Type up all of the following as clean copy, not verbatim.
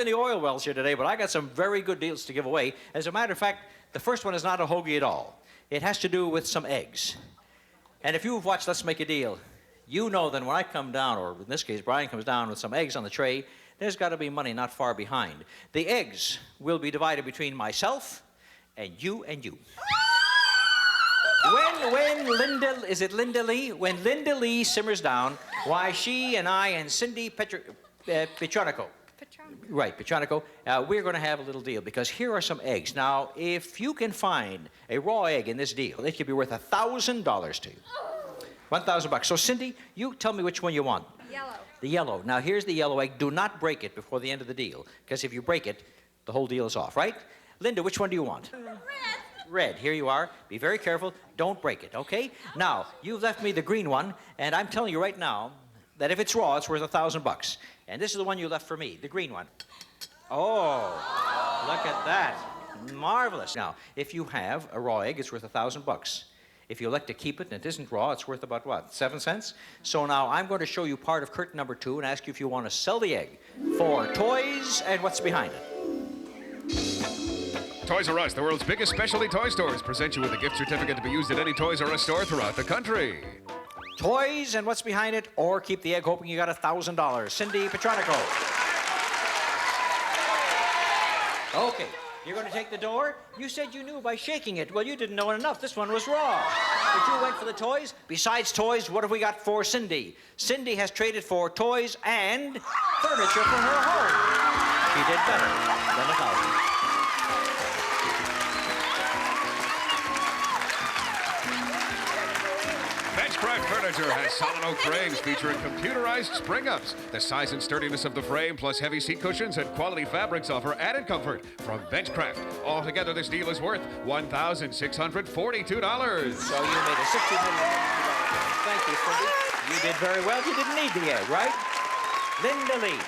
any oil wells here today, but I got some very good deals to give away. As a matter of fact, the first one is not a hoagie at all. It has to do with some eggs. And if you've watched Let's Make a Deal, you know that when I come down, or in this case, Brian comes down with some eggs on the tray, there's got to be money not far behind. The eggs will be divided between myself and you and you. When Linda, is it Linda Lee? When Linda Lee simmers down, why she and I and Cindy Petronico. Right, Petronico, we're going to have a little deal because here are some eggs. Now, if you can find a raw egg in this deal, it could be worth $1,000 to you. $1,000. So, Cindy, you tell me which one you want. Yellow. The yellow. Now, here's the yellow egg. Do not break it before the end of the deal, because if you break it, the whole deal is off, right? Linda, which one do you want? Red. Red. Here you are. Be very careful. Don't break it, okay? Now, you've left me the green one, and I'm telling you right now that if it's raw, it's worth $1,000. And this is the one you left for me, the green one. Oh, look at that. Marvelous. Now, if you have a raw egg, it's worth $1,000. If you elect to keep it and it isn't raw, it's worth about what, 7 cents? So now I'm going to show you part of curtain number 2 and ask you if you want to sell the egg for toys and what's behind it. Toys R Us, the world's biggest specialty toy stores, present you with a gift certificate to be used at any Toys R Us store throughout the country. Toys and what's behind it, or keep the egg hoping you got $1,000. Cindy Petronico. Okay, you're going to take the door? You said you knew by shaking it. Well, you didn't know enough. This one was raw. But you went for the toys. Besides toys, what have we got for Cindy? Cindy has traded for toys and furniture for her home. She did better than $1,000. Benchcraft Furniture has solid oak frames featuring computerized spring-ups. The size and sturdiness of the frame plus heavy seat cushions and quality fabrics offer added comfort from Benchcraft. Altogether, this deal is worth $1,642. So you made a $60 million. Thank you, Cindy. You did very well. You didn't need the egg, right? Linda Lee.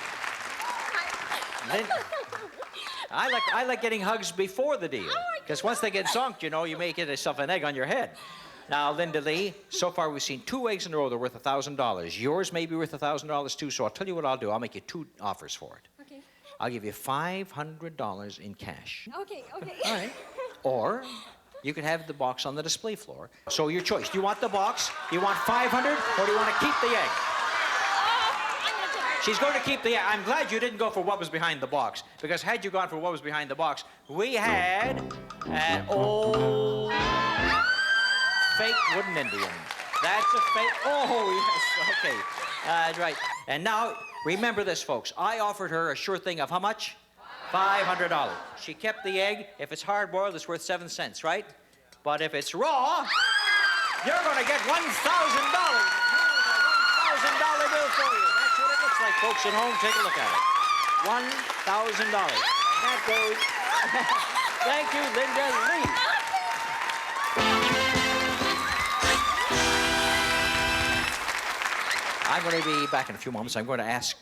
I like getting hugs before the deal. Because once they get zonked, you know, you may get yourself an egg on your head. Now, Linda Lee, so far we've seen 2 eggs in a row that are worth $1,000. Yours may be worth $1,000 too, so I'll tell you what I'll do. I'll make you 2 offers for it. Okay. I'll give you $500 in cash. Okay. All right. Or you can have the box on the display floor. So your choice. Do you want the box? Do you want $500 or do you want to keep the egg? I'm gonna take it. She's going to keep the egg. I'm glad you didn't go for what was behind the box, because had you gone for what was behind the box, we had an old fake wooden Indian. That's a fake. Oh, yes. Okay. Right. And now, remember this, folks. I offered her a sure thing of how much? $500. She kept the egg. If it's hard-boiled, it's worth 7 cents, right? But if it's raw, you're going to get $1,000. $1,000 bill for you. That's what it looks like, folks at home. Take a look at it. $1,000. And that goes. Thank you, Linda Lee. I'm going to be back in a few moments. I'm going to ask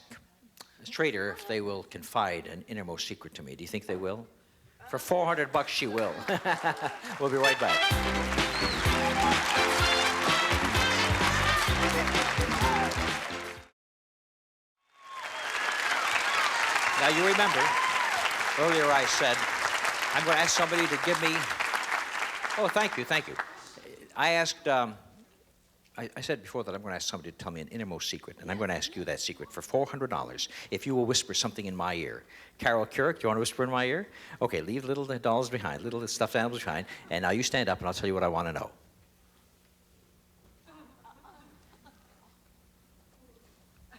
the trader if they will confide an innermost secret to me. Do you think they will? For $400, she will. We'll be right back. Now, you remember, earlier I said, I'm going to ask somebody to give me... Oh, thank you. I asked... I said before that I'm going to ask somebody to tell me an innermost secret, and I'm going to ask you that secret for $400 if you will whisper something in my ear. Carol Couric, do you want to whisper in my ear? Okay, leave little dolls behind, little stuffed animals behind, and now you stand up and I'll tell you what I want to know.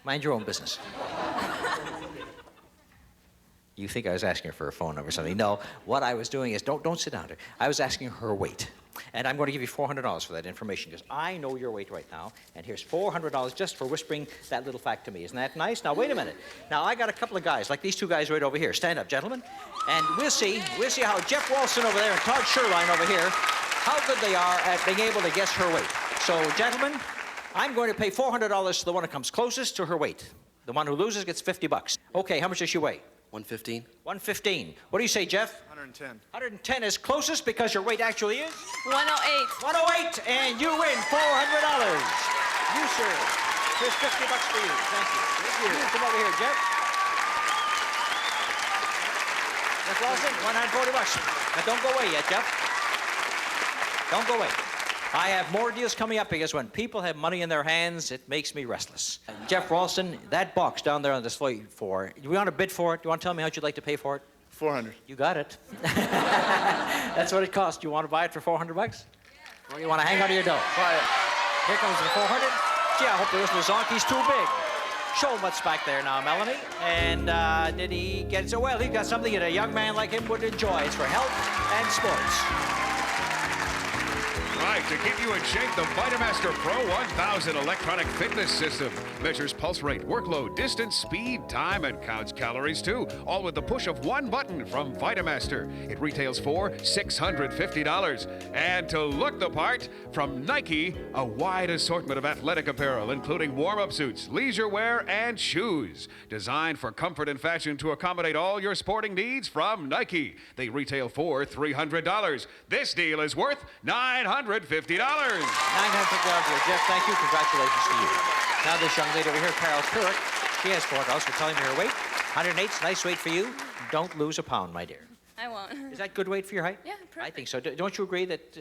Mind your own business. You think I was asking her for a phone number or something. No, what I was doing is, don't sit down there. I was asking her her weight. And I'm going to give you $400 for that information, because I know your weight right now. And here's $400 just for whispering that little fact to me. Isn't that nice? Now, wait a minute. Now, I got a couple of guys, like these 2 guys right over here. Stand up, gentlemen. And we'll see how Jeff Walson over there and Todd Sherline over here, how good they are at being able to guess her weight. So, gentlemen, I'm going to pay $400 to the one that comes closest to her weight. The one who loses gets $50. Okay, how much does she weigh? 115. 115. What do you say, Jeff? 110. 110 is closest, because your weight actually is? 108. 108, and you win $400. You, sir. Here's $50 for you. Thank you. Come over here, Jeff. Jeff Lawson, $140. Now, don't go away yet, Jeff. Don't go away. I have more deals coming up because when people have money in their hands, it makes me restless. Jeff Ralston, that box down there on display floor, do you want to bid for it? Do you want to tell me how much you'd like to pay for it? 400. You got it. That's what it costs. You want to buy it for 400 bucks? Or you want to hang on to your dough? Buy it. Here comes the 400. Gee, I hope there wasn't a zonk. He's too big. Show him what's back there now, Melanie. And did he get it? So, well, he got something that a young man like him would enjoy. It's for health and sports. Right, to keep you in shape, the Vitamaster Pro 1000 electronic fitness system measures pulse rate, workload, distance, speed, time, and counts calories too, all with the push of one button from Vitamaster. It retails for $650. And to look the part, from Nike, a wide assortment of athletic apparel, including warm-up suits, leisure wear, and shoes. Designed for comfort and fashion to accommodate all your sporting needs from Nike. They retail for $300. This deal is worth $950. $950 here. Jeff, thank you. Congratulations to you. Now this young lady over here, Carol Turek, she has $4 for telling me her weight. 108's nice weight for you. Don't lose a pound, my dear. I won't. Is that good weight for your height? Yeah, perfect. I think so. Don't you agree that,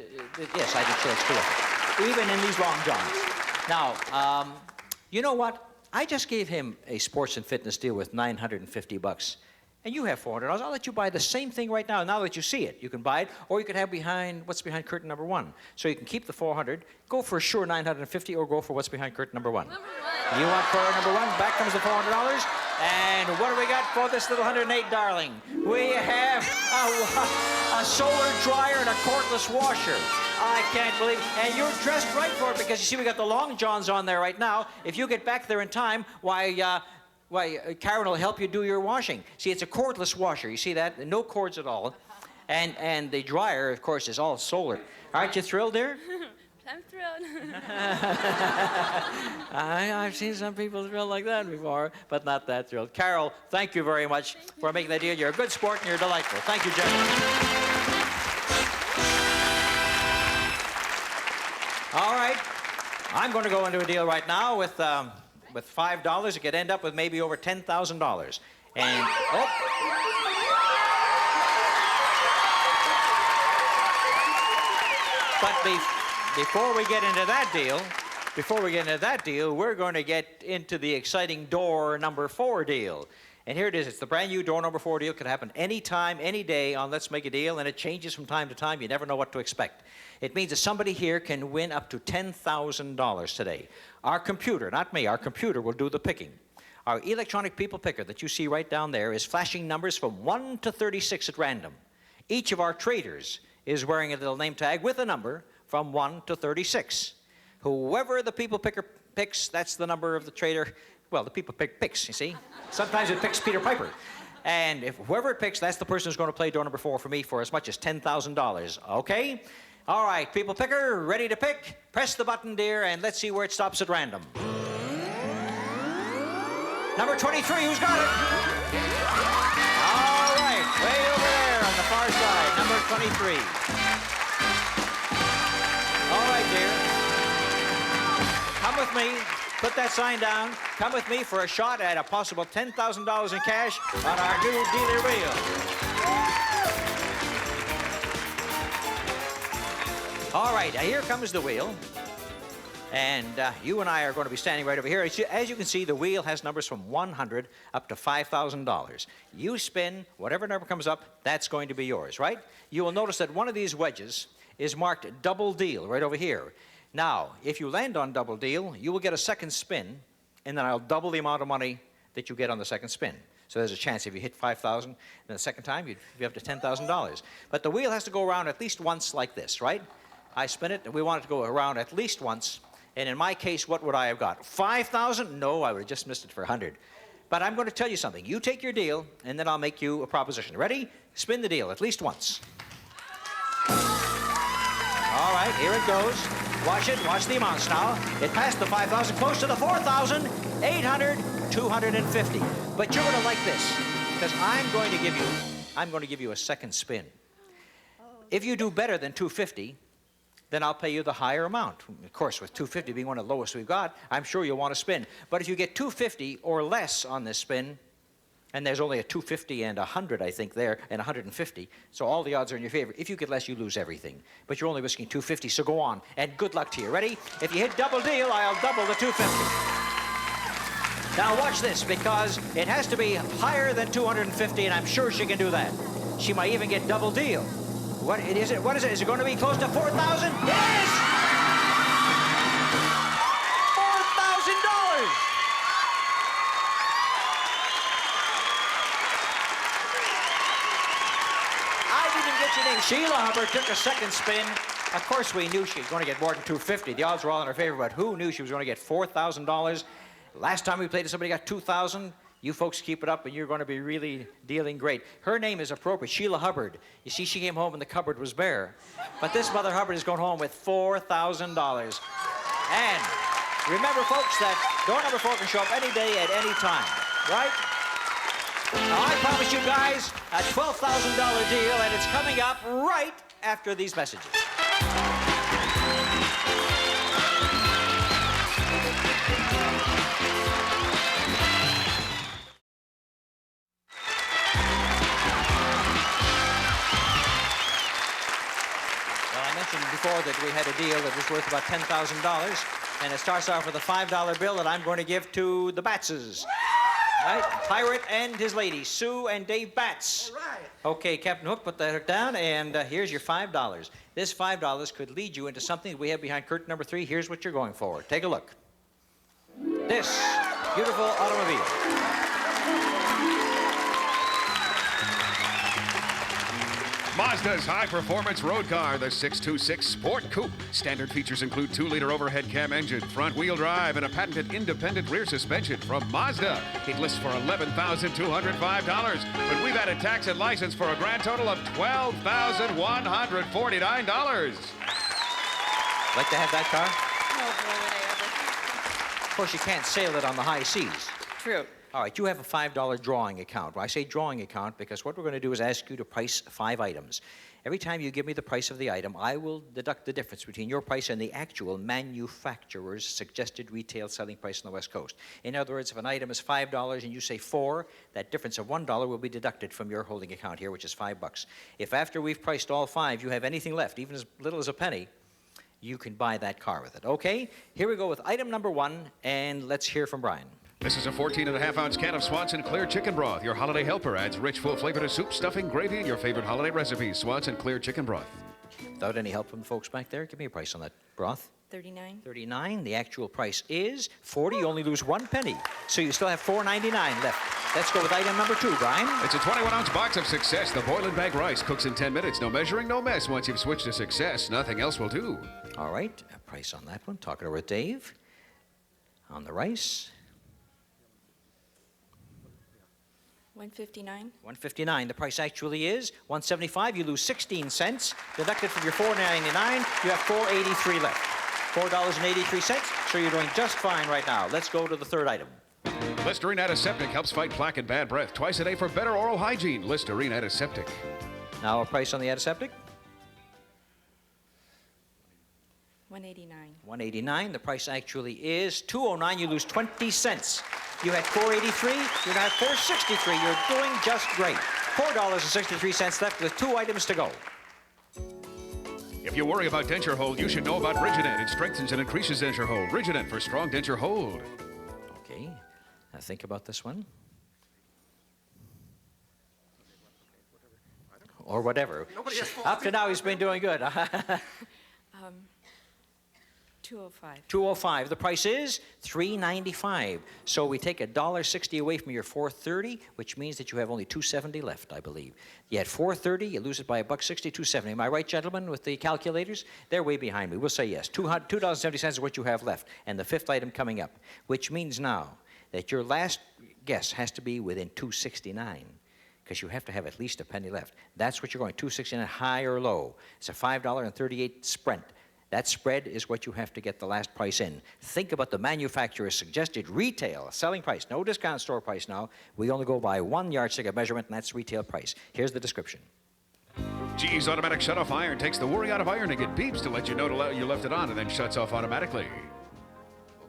yes, I think so. It's terrific. Even in these long johns. Now, you know what? I just gave him a sports and fitness deal with $950. And you have $400. I'll let you buy the same thing right now. Now that you see it, you can buy it, or you could have what's behind curtain number 1. So you can keep the 400, go for sure 950, or go for what's behind curtain number 1. Number 1. You want for number 1? Back comes the $400. And what do we got for this little 108, darling? We have a solar dryer and a cordless washer. I can't believe it. And you're dressed right for it because you see we got the long johns on there right now. If you get back there in time, why, Karen will help you do your washing. See, it's a cordless washer. You see that? No cords at all. And the dryer, of course, is all solar. Aren't you thrilled, dear? I'm thrilled. I've seen some people thrilled like that before, but not that thrilled. Carol, thank you very much for making that deal. You're a good sport and you're delightful. Thank you, Jeff. All right. I'm going to go into a deal right now with $5. It could end up with maybe over $10,000. And, oh. But before we get into that deal, we're going to get into the exciting door number 4 deal. And here it is. It's the brand new door number 4 deal. It could happen anytime, any day on Let's Make a Deal, and it changes from time to time. You never know what to expect. It means that somebody here can win up to $10,000 today. Our computer, not me, our computer will do the picking. Our electronic people picker that you see right down there is flashing numbers from 1 to 36 at random. Each of our traders is wearing a little name tag with a number from 1 to 36. Whoever the people picker picks, that's the number of the trader. Well, the people pick picks, you see. Sometimes it picks Peter Piper. And if whoever it picks, that's the person who's going to play door number 4 for me for as much as $10,000. Okay? All right, people picker, ready to pick? Press the button, dear, and let's see where it stops at random. Number 23, who's got it? All right, way over there on the far side, number 23. All right, dear. Come with me. Put that sign down. Come with me for a shot at a possible $10,000 in cash on our new dealer wheel. All right, here comes the wheel. And you and I are going to be standing right over here. As you can see, the wheel has numbers from 100 up to $5,000. You spin, whatever number comes up, that's going to be yours, right? You will notice that one of these wedges is marked double deal right over here. Now, if you land on double deal, you will get a second spin, and then I'll double the amount of money that you get on the second spin. So there's a chance if you hit 5,000, then the second time you'd be up to $10,000. But the wheel has to go around at least once like this, right? I spin it, and we want it to go around at least once. And in my case, what would I have got? 5,000? No, I would have just missed it for 100. But I'm going to tell you something. You take your deal, and then I'll make you a proposition. Ready? Spin the deal at least once. All right, here it goes. Watch it. Watch the amounts now. It passed the 5,000, close to the 4,000, 800, 250. But you're going to like this, because I'm going to give you a second spin. If you do better than 250, then I'll pay you the higher amount. Of course, with 250 being one of the lowest we've got, I'm sure you'll want to spin. But if you get 250 or less on this spin, And there's only a 250 and 100, I think, there, and 150. So all the odds are in your favor. If you get less, you lose everything. But you're only risking 250, so go on. And good luck to you. Ready? If you hit double deal, I'll double the 250. Now watch this, because it has to be higher than 250, and I'm sure she can do that. She might even get double deal. What is it? What is it? Is it going to be close to 4,000? Yes! $4,000! Your name. Sheila Hubbard took a second spin. Of course, we knew she was going to get more than 250. The odds were all in her favor, but who knew she was going to get $4,000? Last time we played, somebody got 2,000. You folks keep it up, and you're going to be really dealing great. Her name is appropriate, Sheila Hubbard. You see, she came home and the cupboard was bare. But this Mother Hubbard is going home with $4,000. And remember, folks, that door number 4 can show up any day at any time, right? Now, I promise you guys a $12,000 deal, and it's coming up right after these messages. Well, I mentioned before that we had a deal that was worth about $10,000, and it starts off with a $5 bill that I'm going to give to the Batses. Right? Pirate and his lady, Sue and Dave Batts. All right. Okay, Captain Hook, put that down, and here's your $5. This $5 could lead you into something that we have behind curtain number 3. Here's what you're going for. Take a look. This beautiful automobile. Mazda's high-performance road car, the 626 Sport Coupe. Standard features include 2-liter overhead cam engine, front-wheel drive, and a patented independent rear suspension from Mazda. It lists for $11,205, but we've added tax and license for a grand total of $12,149. Like to have that car? Oh, boy, would I ever. Of course, you can't sail it on the high seas. True. All right, you have a $5 drawing account. Well, I say drawing account because what we're going to do is ask you to price 5 items. Every time you give me the price of the item, I will deduct the difference between your price and the actual manufacturer's suggested retail selling price on the West Coast. In other words, if an item is $5 and you say 4, that difference of $1 will be deducted from your holding account here, which is $5. If after we've priced all 5, you have anything left, even as little as a penny, you can buy that car with it. Okay, here we go with item number 1, and let's hear from Brian. This is a 14.5-ounce can of Swanson Clear Chicken Broth. Your holiday helper adds rich, full flavor to soup, stuffing, gravy, and your favorite holiday recipes. Swanson Clear Chicken Broth. Without any help from the folks back there, give me a price on that broth. 39. 39. The actual price is 40. You only lose 1 penny. So you still have $4.99 left. Let's go with item number 2, Brian. It's a 21-ounce box of Success. The boil and bag rice cooks in 10 minutes. No measuring, no mess. Once you've switched to Success, nothing else will do. All right. A price on that one. Talk it over with Dave. On the rice. 159. 159. The price actually is 175. You lose 16 cents. Deducted from your $4.99. You have $4.83 left. $4.83. So you're doing just fine right now. Let's go to the third item. Listerine Antiseptic helps fight plaque and bad breath twice a day for better oral hygiene. Listerine Antiseptic. Now a price on the antiseptic. 189. 189. The price actually is 209. You lose 20 cents. You had 483. You now have 463. You're doing just great. $4.63 left with 2 items to go. If you worry about denture hold, you should know about Rigident. It strengthens and increases denture hold. Rigident for strong denture hold. Okay. Now think about this one. Or whatever. Up to now, he's been doing good. 205. 205. The price is $3.95. So we take $1.60 away from your $4.30, which means that you have only $2.70 left, I believe. You had $4.30, you lose it by $1.60, $2.70. Am I right, gentlemen, with the calculators? They're way behind me. We'll say yes. $2.70 is what you have left. And the 5th item coming up, which means now that your last guess has to be within $2.69. Because you have to have at least a penny left. That's what you're going, $2.69, high or low. It's a $5.38 spread. That spread is what you have to get the last price in. Think about the manufacturer's suggested retail selling price. No discount store price now. We only go by 1 yardstick of measurement, and that's retail price. Here's the description. GE's automatic shut-off iron takes the worry out of ironing. It beeps to let you know you left it on and then shuts off automatically.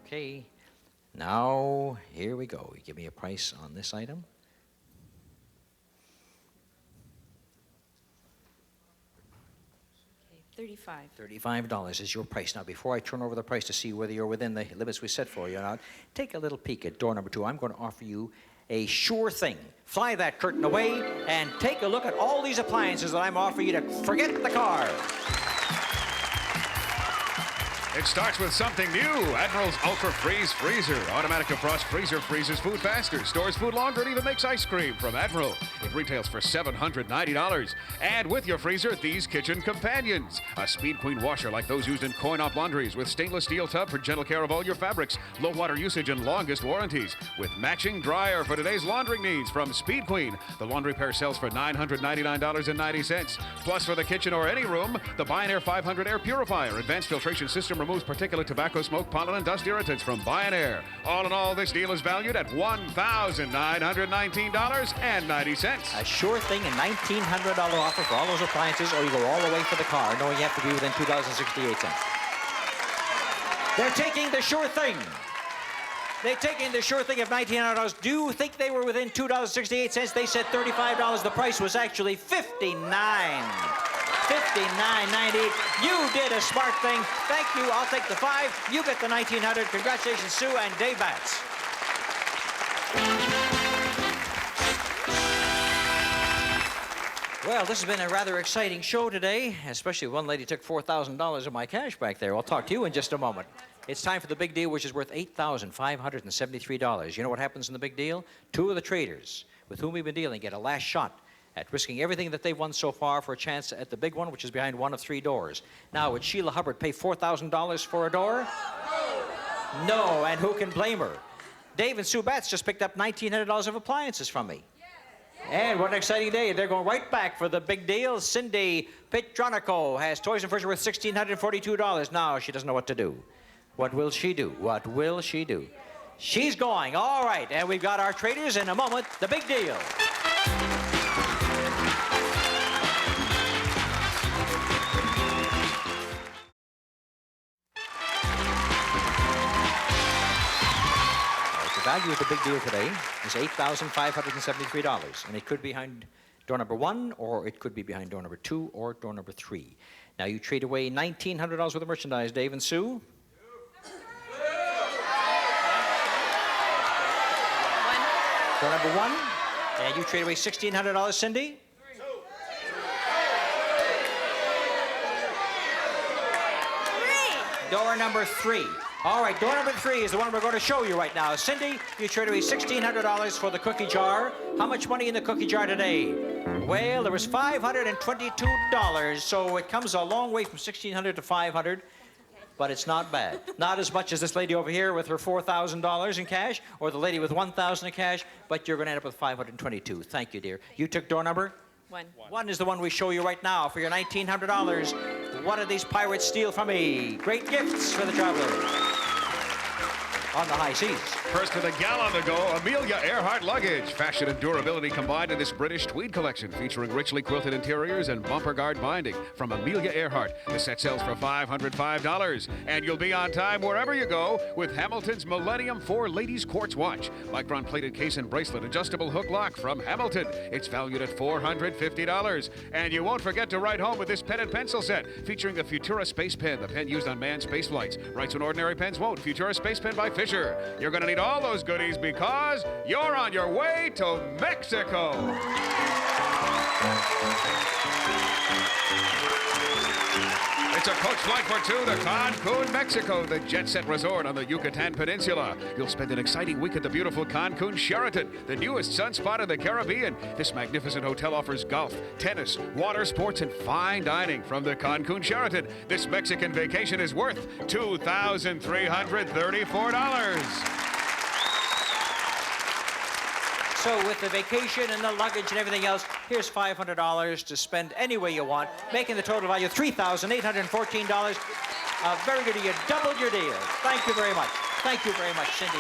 Okay. Now, here we go. You give me a price on this item. 35. $35 is your price. Now, before I turn over the price to see whether you're within the limits we set for you or not, take a little peek at door number 2. I'm going to offer you a sure thing. Fly that curtain away and take a look at all these appliances that I'm offering you to forget the car. It starts with something new. Admiral's Ultra Freeze Freezer. Automatic defrost freezer freezes food faster, stores food longer, and even makes ice cream from Admiral. It retails for $790. And with your freezer, these kitchen companions. A Speed Queen washer like those used in coin-op laundries with stainless steel tub for gentle care of all your fabrics, low water usage, and longest warranties. With matching dryer for today's laundering needs from Speed Queen. The laundry pair sells for $999.90. Plus for the kitchen or any room, the Bionair 500 Air Purifier. Advanced filtration system removes particulate tobacco smoke, pollen, and dust irritants from Bionair. All in all, this deal is valued at $1,919.90. A sure thing, a $1,900 offer for all those appliances, or you go all the way for the car, knowing you have to be within $2.68. They're taking the sure thing. They're taking the sure thing of $1,900. Do you think they were within $2.68? They said $35. The price was actually $59.98. You did a smart thing. Thank you. I'll take the 5. You get the $1,900. Congratulations, Sue and Dave Batts. Well, this has been a rather exciting show today, especially one lady took $4,000 of my cash back there. I'll talk to you in just a moment. It's time for the big deal, which is worth $8,573. You know what happens in the big deal? 2 of the traders with whom we've been dealing get a last shot at risking everything that they've won so far for a chance at the big one, which is behind one of 3 doors. Now, would Sheila Hubbard pay $4,000 for a door? No, and who can blame her? Dave and Sue Batts just picked up $1,900 of appliances from me. And what an exciting day. They're going right back for the big deal. Cindy Petronico has toys and furniture worth $1,642. Now she doesn't know what to do. What will she do? What will she do? She's going. All right. And we've got our traders in a moment. The big deal. The value of the big deal today is $8,573, and it could be behind door number 1, or it could be behind door number 2, or door number 3. Now you trade away $1,900 worth of merchandise, Dave and Sue. Door number 1, and you trade away $1,600, Cindy. Door number 3. All right, door number 3 is the one we're going to show you right now. Cindy, you trade away $1,600 for the cookie jar. How much money in the cookie jar today? Well, there was $522, so it comes a long way from $1,600 to $500, but it's not bad. Not as much as this lady over here with her $4,000 in cash, or the lady with $1,000 in cash, but you're going to end up with $522. Thank you, dear. You took door number? 1. 1 is the one we show you right now for your $1,900. What did these pirates steal from me? Great gifts for the traveler on the high seas. First to the gal on the go, Amelia Earhart luggage. Fashion and durability combined in this British tweed collection featuring richly quilted interiors and bumper guard binding from Amelia Earhart. The set sells for $505, and you'll be on time wherever you go with Hamilton's Millennium 4 Ladies Quartz watch. Micron plated case and bracelet, adjustable hook lock from Hamilton. It's valued at $450. And you won't forget to write home with this pen and pencil set featuring the Futura Space Pen, the pen used on manned space flights. Writes when ordinary pens won't. Futura Space Pen by Fisher. You're going to need all those goodies because you're on your way to Mexico. It's a coach flight for 2 to Cancun, Mexico, the jet-set resort on the Yucatan Peninsula. You'll spend an exciting week at the beautiful Cancun Sheraton, the newest sunspot in the Caribbean. This magnificent hotel offers golf, tennis, water sports, and fine dining from the Cancun Sheraton. This Mexican vacation is worth $2,334. So with the vacation and the luggage and everything else, here's $500 to spend any way you want, making the total value $3,814. Very good. You doubled your deal. Thank you very much. Thank you very much, Cindy.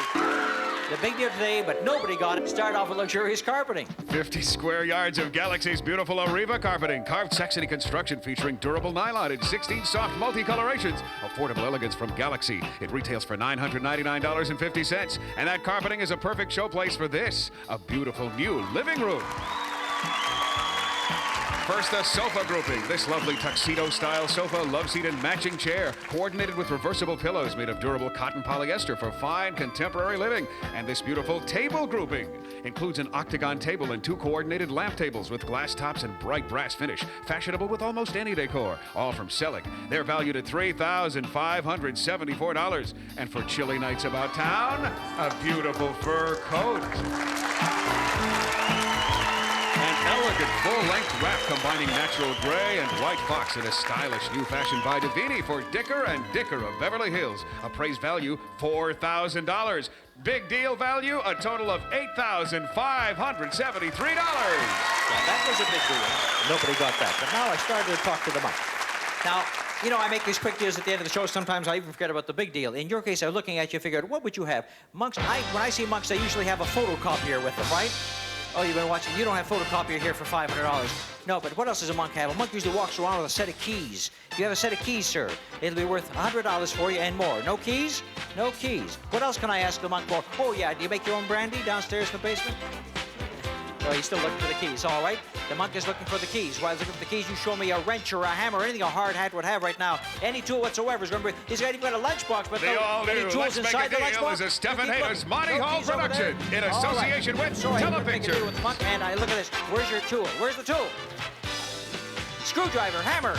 The big deal today, but nobody got it. Start off with luxurious carpeting. 50 square yards of Galaxy's beautiful Arriva carpeting. Carved Saxony construction featuring durable nylon in 16 soft multicolorations. Affordable elegance from Galaxy. It retails for $999.50. And that carpeting is a perfect showplace for this, a beautiful new living room. First, the sofa grouping. This lovely tuxedo-style sofa, love seat, and matching chair, coordinated with reversible pillows made of durable cotton polyester for fine contemporary living. And this beautiful table grouping includes an octagon table and 2 coordinated lamp tables with glass tops and bright brass finish, fashionable with almost any decor, all from Selig. They're valued at $3,574. And for chilly nights about town, a beautiful fur coat. An elegant full-length wrap combining natural gray and white fox in a stylish new fashion by Davini for Dicker and Dicker of Beverly Hills. Appraised value, $4,000. Big deal value, a total of $8,573. Yeah, that was a big deal. Nobody got that. But now I started to talk to the monk. Now, you know, I make these quick deals at the end of the show. Sometimes I even forget about the big deal. In your case, I was looking at you, figured, what would you have? Monks, when I see monks, they usually have a photocopier with them, right? Oh, you've been watching. You don't have photocopier here for $500. No, but what else does a monk have? A monk usually walks around with a set of keys. If you have a set of keys, sir, it'll be worth $100 for you and more. No keys? No keys. What else can I ask the monk for? Oh, yeah, do you make your own brandy downstairs in the basement? Oh, he's still looking for the keys. All right. The monk is looking for the keys. While he's looking for the keys, you show me a wrench or a hammer or anything a hard hat would have right now. Any tool whatsoever is going to be... He's even got a lunchbox, but The no, all-new any tools Let's Make inside a the Deal lunchbox? is a Stephen Keep Hayes looking. Monty No Hall keys over production there? in All right. association with Sorry, I'm gonna make a deal Telepicture. with the monk, and I look at this. Where's your tool? Where's the tool? Screwdriver, hammer.